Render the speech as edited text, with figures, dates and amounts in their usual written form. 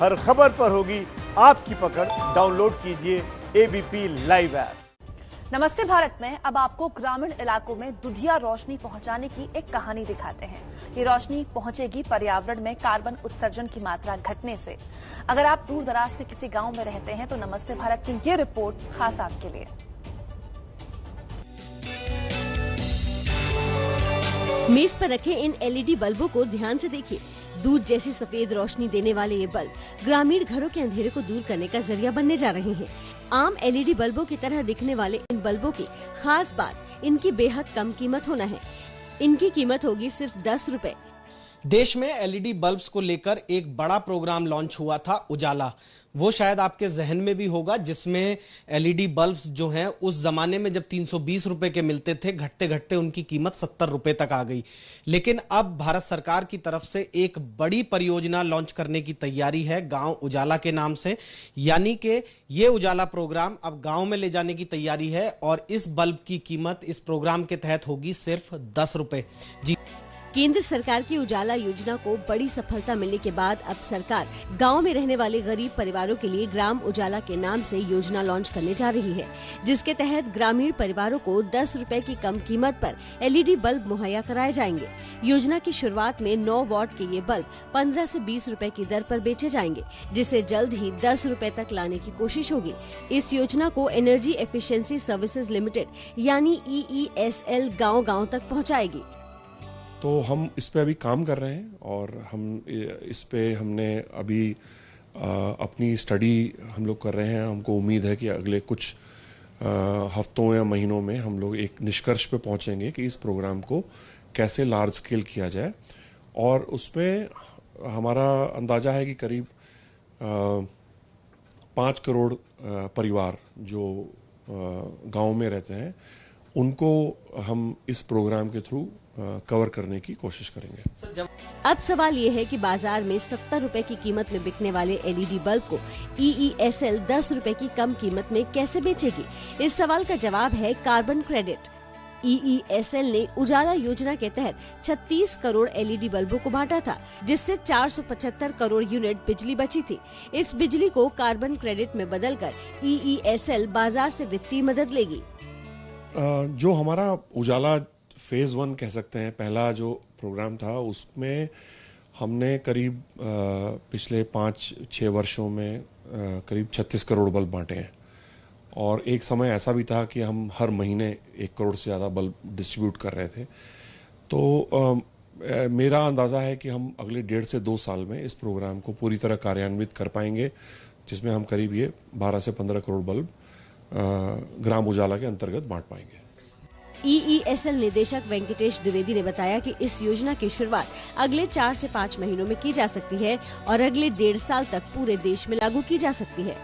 हर खबर पर होगी आपकी पकड़। डाउनलोड कीजिए एबीपी लाइव ऐप। नमस्ते भारत में अब आपको ग्रामीण इलाकों में दुधिया रोशनी पहुंचाने की एक कहानी दिखाते हैं। ये रोशनी पहुंचेगी पर्यावरण में कार्बन उत्सर्जन की मात्रा घटने से। अगर आप दूर दराज के किसी गांव में रहते हैं तो नमस्ते भारत की ये रिपोर्ट खास आपके लिए। मेज पर रखे इन एलईडी बल्बों को ध्यान से देखिए। दूध जैसी सफेद रोशनी देने वाले ये बल्ब ग्रामीण घरों के अंधेरे को दूर करने का जरिया बनने जा रहे हैं। आम एलईडी बल्बों की तरह दिखने वाले इन बल्बों की खास बात इनकी बेहद कम कीमत होना है। इनकी कीमत होगी सिर्फ 10 रुपए। देश में एलईडी बल्ब्स को लेकर एक बड़ा प्रोग्राम लॉन्च हुआ था, उजाला। वो शायद आपके जहन में भी होगा, जिसमें एलईडी बल्ब्स जो हैं उस जमाने में जब 320 रुपए के मिलते थे, घटते घटते उनकी कीमत 70 रुपए तक आ गई। लेकिन अब भारत सरकार की तरफ से एक बड़ी परियोजना लॉन्च करने की तैयारी है, गांव उजाला के नाम से। यानी कि ये उजाला प्रोग्राम अब गांव में ले जाने की तैयारी है और इस बल्ब की कीमत इस प्रोग्राम के तहत होगी सिर्फ 10 रुपए। जी, केंद्र सरकार की उजाला योजना को बड़ी सफलता मिलने के बाद अब सरकार गांव में रहने वाले गरीब परिवारों के लिए ग्राम उजाला के नाम से योजना लॉन्च करने जा रही है, जिसके तहत ग्रामीण परिवारों को 10 रुपए की कम कीमत पर एलईडी बल्ब मुहैया कराए जाएंगे। योजना की शुरुआत में 9 वॉट के ये बल्ब 15 से 20 रुपए की दर पर बेचे जाएंगे, जिसे जल्द ही 10 रुपए तक लाने की कोशिश होगी। इस योजना को एनर्जी एफिशिएंसी सर्विसेज लिमिटेड यानी EESL गाँव-गाँव तक पहुँचाएगी। तो हम इस पे अभी काम कर रहे हैं और हम इस पे हमने अभी अपनी स्टडी हम लोग कर रहे हैं। हमको उम्मीद है कि अगले कुछ हफ्तों या महीनों में हम लोग एक निष्कर्ष पे पहुंचेंगे कि इस प्रोग्राम को कैसे लार्ज स्केल किया जाए। और उसमें हमारा अंदाजा है कि करीब 5 करोड़ परिवार जो गांव में रहते हैं उनको हम इस प्रोग्राम के थ्रू कवर करने की कोशिश करेंगे। अब सवाल ये है कि बाजार में 70 रुपए की कीमत में बिकने वाले एलईडी बल्ब को EESL 10 रुपए की कम कीमत में कैसे बेचेगी? इस सवाल का जवाब है कार्बन क्रेडिट। EESL ने उजाला योजना के तहत 36 करोड़ एलईडी बल्बों को बांटा था, जिससे 475 करोड़ यूनिट बिजली बची थी। इस बिजली को कार्बन क्रेडिट में बदलकर EESL बाजार से वित्तीय मदद लेगी। जो हमारा उजाला फेज 1 कह सकते हैं, पहला जो प्रोग्राम था, उसमें हमने करीब पिछले 5-6 वर्षों में करीब 36 करोड़ बल्ब बांटे हैं। और एक समय ऐसा भी था कि हम हर महीने 1 करोड़ से ज़्यादा बल्ब डिस्ट्रीब्यूट कर रहे थे। तो मेरा अंदाज़ा है कि हम अगले 1.5 से 2 साल में इस प्रोग्राम को पूरी तरह कार्यान्वित कर पाएंगे, जिसमें हम करीब ये 12 से 15 करोड़ बल्ब ग्राम उजाला के अंतर्गत बांट पाएंगे। EESL निदेशक वेंकटेश द्विवेदी ने बताया कि इस योजना की शुरुआत अगले 4 से 5 महीनों में की जा सकती है और अगले 1.5 साल तक पूरे देश में लागू की जा सकती है।